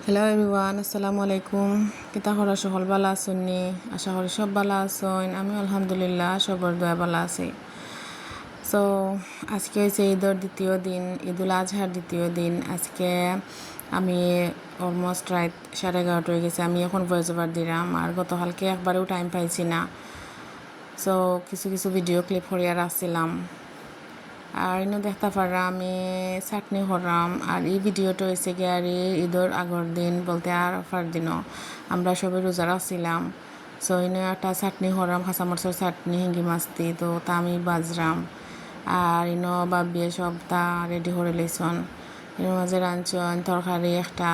Hello everyone, আসসালামু আলাইকুম। কিতা করা সকল বালা আসুননি? আশা করি সব বালা আসুন। আমি আলহামদুলিল্লাহ সবর দয়া বালা আছি। সো আজকে হয়েছে ঈদের দ্বিতীয় দিন, ঈদুল আজহার দ্বিতীয় দিন। আজকে আমি অলমোস্ট রাত 11:30 হয়ে গেছে। আমি এখন ভয়েস ওভার দিলাম, আর গতকালকে একবারেও টাইম পাইছি না। সো কিছু কিছু ভিডিও ক্লিপ করিয়া রাখছিলাম। আর ইনো দেখতে পারা আমি চাটনি করলাম। আর এই ভিডিওটা হয়েছে গিয়ে আর ঈদের আগের দিন বলতে আর অফার দিনও আমরা সবাই রোজা রাখছিলাম। সো ইনো একটা চাটনি করলাম, কাঁচামরিচের চাটনি, হিঙ্গি মাছ দি, তো তা আমি বাজরাম। আর ইনো বাবিয়ে সব তা রেডি করে লইছন। এর মাঝে রাঁধছন তরকারি একটা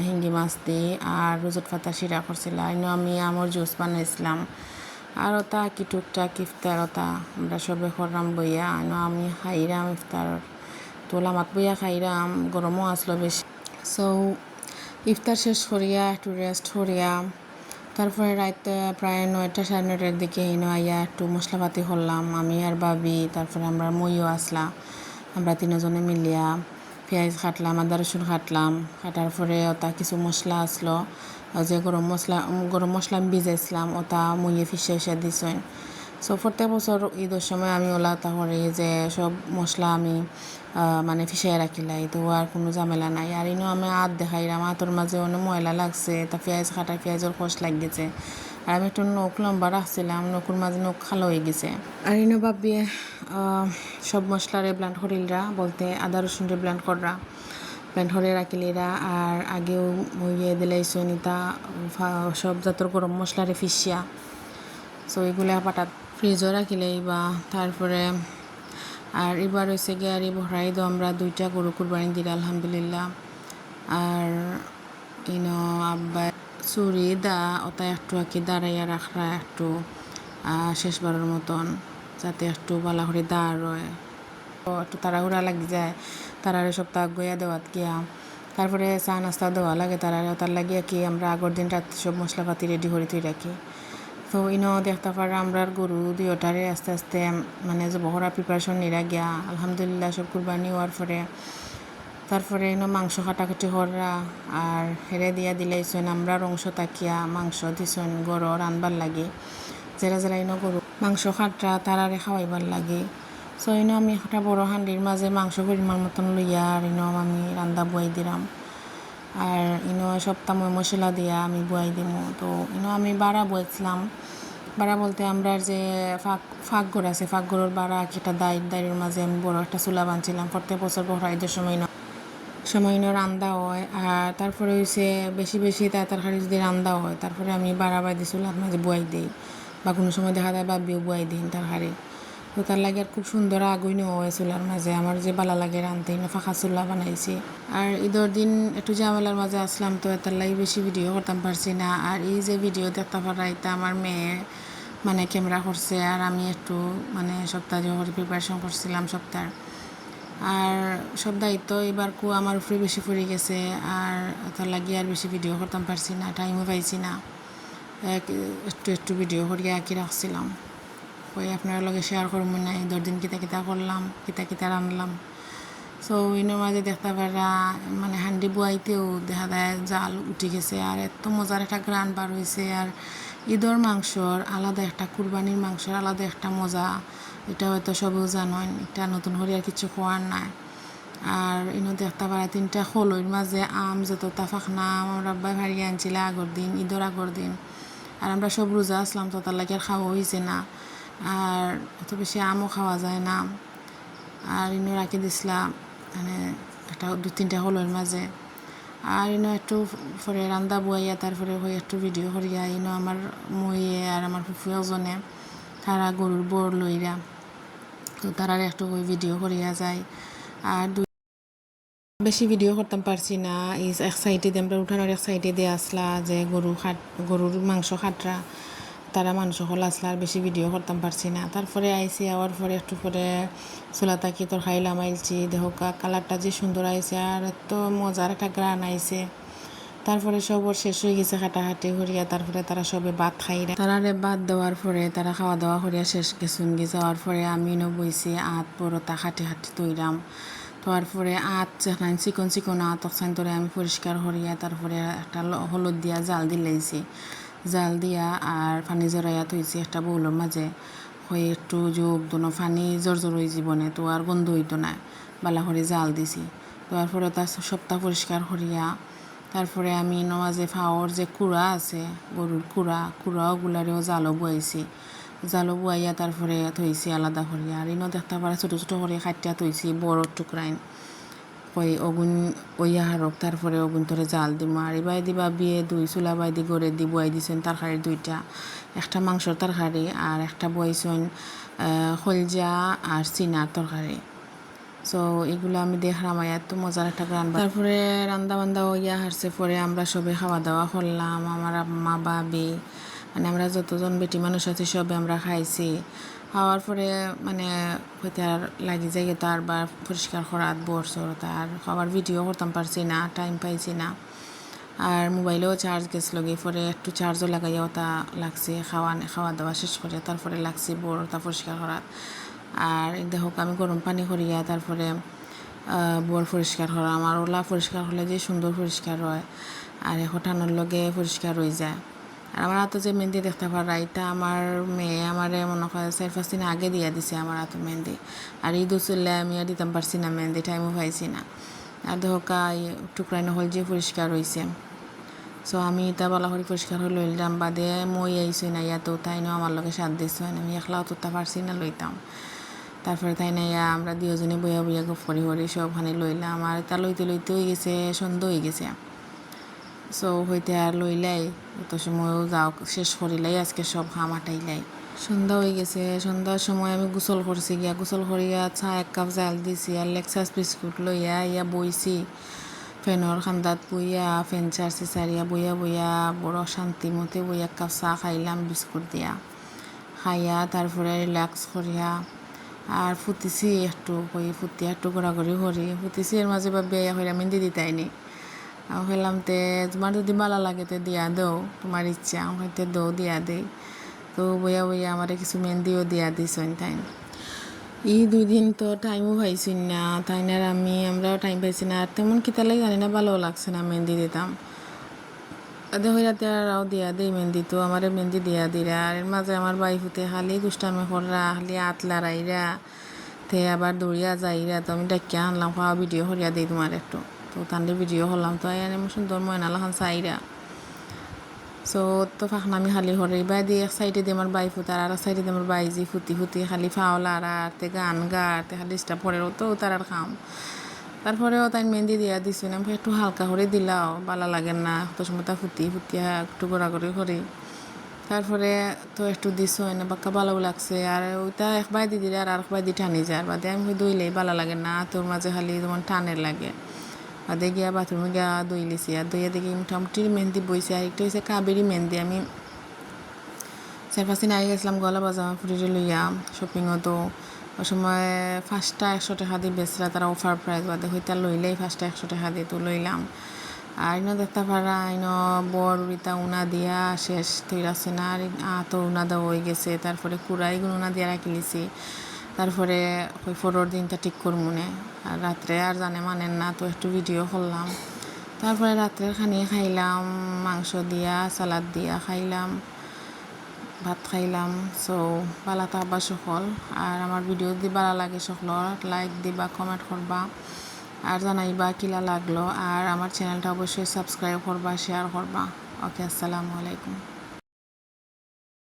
হিঙ্গি মাছ দি, আর রোজত পাতা শিরা করছিল। ইনো আমি আমৰ জুস বানাইছিলাম। আর ওটা কি টুকটাক ইফতার ওটা আমরা সবে করলাম বইয়া। আমি খাইরাম ইফতার তোলা মাত বইয়া খাইরাম, গরমও আসলো বেশি। সো ইফতার শেষ করিয়া একটু রেস্ট করিয়া তারপরে রাতে প্রায় 9টা 9:30 দিকে আইয়া একটু মশলাপাতি করলাম আমি আর বাবি। তারপরে আমরা মইও আসলা, আমরা তিনজনে মিলিয়া পেঁয়াজ কাটলাম, আদা রসুন কাটলাম। কাটার পরে ওটা কিছু মশলা আসলো, যে গরম মশলা আমি ভিজাইছিলাম ওটা মুইয়ে ফিসে দিছেন। সো প্রত্যেক বছর ঈদের সময় আমি ওলা তা করি যে সব মশলা আমি মানে ফিসাই রাখিলাই, তো আর কোনো ঝামেলা নাই। আর ইনো আমি দেখাইলাম হাতর মাঝে অনেক ময়লা লাগছে, তা পেঁয়াজ কাটা পেঁয়াজের কষ লাগিয়েছে। আর আমি একটু নখ লম্বা রাখছিলাম, নখের মাঝে নখ খালো হয়ে গেছে। আর ইনো ভাবিয়ে সব মশলারে ব্লেন্ড করিলরা, বলতে আদা রসুনরে ব্লেন্ড করে রাখিলিরা। আর আগেও মইয়ে দিলাইছো নিতা সব জাতর গরম মশলারে ফিসিয়া। সো এগুলা পাঠাত ফ্রিজও রাখিলেই বা। তারপরে আর এবার হয়েছে গিয়ে আর ভরাই দো আমরা 2টা গরু কুরবানি দিলে আলহামদুলিল্লাহ। আর ইনো আব্বা চুরি দা ওটা একটু আঁকি দাঁড়াইয়া রাখরা একটু শেষবারের মতন, যাতে একটু বালা করে দাঁড় হয়। একটু তাড়াহুড়া লাগি যায় তারারে সপ্তাহ গইয়া দেওয়াত গিয়া। তারপরে চা নাস্তা দেওয়া লাগে তারারে, তার লাগিয়া কি আমরা আগের দিন রাত্রে সব মশলাপাতি রেডি করে তুই রাখি। তো ইনো দেখতে পারা আমরা গরু দুইটারে আস্তে আস্তে মানে যে বহরা প্রিপারেশন নিরা গিয়া আলহামদুলিল্লাহ সব কুরবানি হওয়ার পরে। তারপরে ইনো মাংস কাটাকাটি করা আর হেরে দিয়া দিলাইছেন আমরা অংশ তাকিয়া মাংস দিছেন গরু রানবার লাগে। যারা ইনো গরু মাংস খাটরা তারারে খাওয়াইবার লাগে। সো ইনো আমি একটা বড় হান্ডির মাঝে মাংস পরিমাণ মতন লইয়া আর ইনো আমি রান্দা বয়াই দিলাম। আর ইনো সপ্তাহ মশলা দিয়া আমি বয়াই দিব। তো ইনো আমি বাড়া বয়েছিলাম। বাড়া বলতে আমরা যে ফাঁকঘর আছে, ফাঁকঘরের বাড়া একটা দায়ের মাঝে আমি বড় একটা চুলা বানছিলাম। প্রত্যেক বছর বড় ঈদের সময় রান্দা হয়। আর তারপরে হয়েছে বেশি তরকারি যদি রান্দা হয় তারপরে আমি বাড়া বাইদি চুলার মাঝে বয়াই দিই, বা কোনো সময় দেখা যায় বাবিও বয়াই দিই তরকারি। তো তার লাগে আর খুব সুন্দর আগুন হয় চুলার মাঝে, আমার যে বালা লাগে রানতে ফাঁকা চুলা বানাইছি। আর ঈদের দিন একটু ঝামেলার মাঝে আসলাম, তো তার লাগে বেশি ভিডিও করতাম পারছি না। আর এই যে ভিডিও দেখতে পারা এটা আমার মেয়ে মানে ক্যামেরা করছে, আর আমি একটু মানে সপ্তাহ করে প্রিপারেশন করছিলাম সপ্তাহ। আর সব দায়িত্ব এবার আমার উপরে বেশি পড়ে গেছে, আর তার লাগে আর বেশি ভিডিও করতাম পারছি না, টাইমও পাইছি না। একটু ভিডিও করিয়া আঁকি রাখছিলাম, ওই আপনার লগে শেয়ার করবো না ঈদের দিন কিতা করলাম, কিতা রান্নলাম। সো ইনোর মাঝে দেখতে পারা মানে হান্ডি বুয়াইতেও দেখা যায় জাল উঠে গেছে, আর এত মজার একটা গ্রান বার হয়েছে। আর ঈদের মাংসর আলাদা একটা, কুরবানির মাংসর আলাদা একটা মজা, এটা হয়তো সবেও জানেন, এটা নতুন করে আর কিছু খোয়ার নাই। আর ইনো দেখতে পারা 3টা খোলইর মাঝে আম যতটা ফাঁকনা আমার আব্বাই ভারিয়ে আনছিল আগর দিন, ঈদের আগর দিন। আর আমরা সব রোজা আসলাম, তো তার লাগে আর খাওয়া হয়েছে না, আর অত বেশি আমও খাওয়া যায় না। আর ইনো রাখি দিছিলাম মানে একটা 2-3টা হলের মাঝে। আর ইনো একটু পরে রান্দা বইয়া তারপরে হয়ে একটু ভিডিও করিয়া ইনো আমার মইয়ে আর আমার ফুফুয়ে ওজনে তারা গরুর বর লইরা, তো তারার একটু ওই ভিডিও করিয়া যায়। আর বেশি ভিডিও করতাম পারছি না। এই এক সাইডে দিয়ে আমরা উঠানোর এক সাইডে দিয়ে আসলা যে গরুর মাংস খাটরা তারা মাংস হল আসলা, আর বেশি ভিডিও করতাম পারছি না। তারপরে আইসি আওয়ার পরে একটু পরে চুলা তাকি তোর খাইলাম আইলছি, দেখো কালারটা যে সুন্দর আইছে, আর এত মজার একটা গ্রান আইছে। তারপরে সবর শেষ হয়ে গেছে কাটাকাটি করিয়া, তারপরে তারা সবে ভাত খাইরা তারারে ভাত দেওয়ার পরে তারা খাওয়া দাওয়া করিয়া শেষ গেছুন গিয়ে যাওয়ার পরে আমি বইছি বড়তা খাটি তৈরাম। তারপরে আত যেখানে চিকন চিকন আত তখন ধরে আমি পরিষ্কার করিয়া তারপরে একটা হলুদ দিয়া জাল দিলাইছি, জাল দিয়া আর পানি জড়াইয়া থইছি একটা বউলের মাঝে, হয়ে একটু যোগ দোনো পানি জর্জর হয়ে জীবনে তো আর গন্ধ হইতো না, বালা করে জাল দিছি। তারপরে তার সপ্তাহ পরিষ্কার করিয়া তারপরে আমি নমাজে ফাওয়ার যে কুড়া আছে গরুর কুড়াগুলারেও জালও বুয়াইছি, জালও বুয়াইয়া তারপরে থইছি আলাদা করিয়া। আর ইনো দেখতে পারে ছোটো ছোটো করে কাটিয়া থইছি বড় টুকরাইন ওই অগুন ওইয়া হারক তারপরে অগুন তোরে জাল দিব। আর এবার দিবা বিয়ে দুই চুলা বাইদি গড়ে দি বুয়াই দিছেন তরকারি দুইটা, একটা মাংসর তরকারি আর একটা বইছেন খলজা আর চিনার তরকারি। সো এগুলো আমি দেখলাম এত মজার একটা গান। তারপরে রান্দা বান্দা হইয়া হারছে পরে আমরা সবে খাওয়া দাওয়া করলাম, আমার আম্মা বাবি মানে আমরা যতজন বেটি মানুষ আছি সবে আমরা খাইছি। খাওয়ার পরে মানে হইতে আর লাগি যাই তার বা পরিষ্কার করাত বসর তার খাবার ভিডিও করতাম পারছি না, টাইম পাইছি না। আর মোবাইলেও চার্জ গেছিলো গিয়ে পরে একটু চার্জও লাগাইয়াও তা লাগছে খাওয়া দাওয়া শেষ করে তারপরে লাগছে তা পরিষ্কার করাত। আর দেখো আমি গরম পানি করিয়া তারপরে বোর পরিষ্কার করা, আমার ওলা পরিষ্কার হলে যে সুন্দর পরিষ্কার হয় আর এখন ঠান্ডার লগে পরিষ্কার হয়ে যায়। আর আমার হাতে যে মেহেন্দি দেখতে পারা এটা আমার মেয়ে আমারে মনে হয় 4-5 দিন আগে দিয়া দিছে আমার হাতে মেহেন্দি। আর ঈদ চললে আমি আর দিতাম পারছি না মেহেন্দি, টাইমও পাইছি না। আর দেখো টুকরাই নহল যে পরিষ্কার হয়েছে। সো আমি এটা বলা করে পরিষ্কার হয়ে লইলাম, বাদে মই আইসই না ইয়াতো তাই না আমার লগে সাথ দিচ্ছ, আমি একলাও তোরটা পারছি না লইতাম। তারপরে তাই না আমরা দুজনে বইয়া বইয়া গপ করি সবখানে লইলাম। আর তা লইতে লইতে হয়ে গেছে সন্ধ্যা হয়ে গেছে। সো হইতে আর লইলাই অত সময়ও যাও শেষ করিলাই আজকে সব হামাটাইলাই। সন্ধ্যা হয়ে গেছে, সন্ধ্যার সময় আমি গোসল করছি গিয়া, গোসল করিয়া চা 1 কাপ জাল দিছি আর লেক্সাস বিস্কুট লইয়া ইয়া বইছি ফ্যানের খান্দাত বইয়া ফ্যান চারছি চারিয়া বইয়া বইয়া বড় শান্তি মতে বইয়া 1 কাপ চা খাইলাম বিস্কুট দিয়া, খাইয়া তারপরে রিল্যাক্স করিয়া আর ফুটিছি একটু ফুটিয়া একটু ঘোরাঘুরি করি ফুটিছি। এর মাঝে বা বিয়া হইয়া মেহেন্দি দিতাইনি হইলাম তে তোমার যদি ভালো লাগে তে দিয়া দেও, তোমার ইচ্ছা হইতে দৌ দিয়া দেই। তো বইয়া বইয়া আমার কিছু মেহেন্দিও দিয়া দিছেন তাই। 2 দিন তো টাইমও পাইছি না তাই না, আমরাও টাইম পাইছি না। আর তেমন কিতালাই জানি না, ভালো লাগছে না মেহেন্দি দিতাম। দেখো রাতে আরও দিয়া দেই মেহেন্দি, তো আমার মেহেন্দি দিয়া দিরা। আর এর মাঝে আমার বাই ফুতে খালি দুষ্টামি কররা, খালি হাত লড়াইরা তে আবার দৌড়িয়া যাইরা। তো আমি ডাকিয়া আনলাম খাওয়া ভিডিও করিয়া দিই তোমার একটু, তো তান্ডে ভিডিও করলাম। তো এমন সুন্দর ময়নালাখান চাইরা। সো তো ফাঁকনা আমি খালি হরে বাই দিয়ে এক সাইডে দিয়ে আমার বাই ফুতার আর এক সাইডে দিয়ে আমার বাই জি ফুটি খালি ফাওলার আর তে গান তে খালি স্টাপ পরেও তো তার আর খাম। তারপরেও তাই মেহেন্দি দিয়া দিছি আমি একটু হালকা করে দিলাও ভালো লাগে না, কত সময় তা ফুটিয়া একটু ঘোরাঘুরি করি। তারপরে তো একটু দিছো এনে বাক্কা ভালো লাগছে। আর ওইটা একবার দি দিলে আর একবার দি টানি যায়, আর বাদে আমি দইলেই ভালো লাগে না, তোর মাঝে খালি যেমন টানের লাগে। বাদে গিয়া বাথরুমে গিয়া দই লিছি, আর দইয়া দেখি মোটামুটি মেহেন্দি বইছে। আর একটা হচ্ছে কাবেরি মেহেন্দি, আমি 4-5 দিন আগে গেছিলাম গলা বাজার ফুটিরে লইয়া শপিংও। তো ওই সময় 5টা 100 টাকা দিয়ে বেচরা তারা অফার প্রাইস, বাদে হইতে লইলেই 5টা 100 টাকা দিয়ে তো লইলাম। আর ইনো দেখতে পারা ইনো বড় উড়িতা উনা দিয়া শেষ তৈরাছে না, আর তো উনা দেওয়া হয়ে গেছে। তারপরে কুড়াইগুলো উনা দিয়া রাখি লিছি, তারপরে ওই 4 দিনটা ঠিক করবো না। আর রাত্রে আর জানে মানেন না, তো একটু ভিডিও করলাম। তারপরে রাত্রে খানি খাইলাম মাংস দিয়া সালাদ দিয়া খাইলাম, ভাত খাইলাম। সো ভালো থাকবা সকল। আর আমার ভিডিও যদি ভালো লাগে সকলের লাইক দিবা, কমেন্ট করবা আর জানাইবা কিলা লাগলো। আর আমার চ্যানেলটা অবশ্যই সাবস্ক্রাইব করবা, শেয়ার করবা। ওকে, আসসালামু আলাইকুম।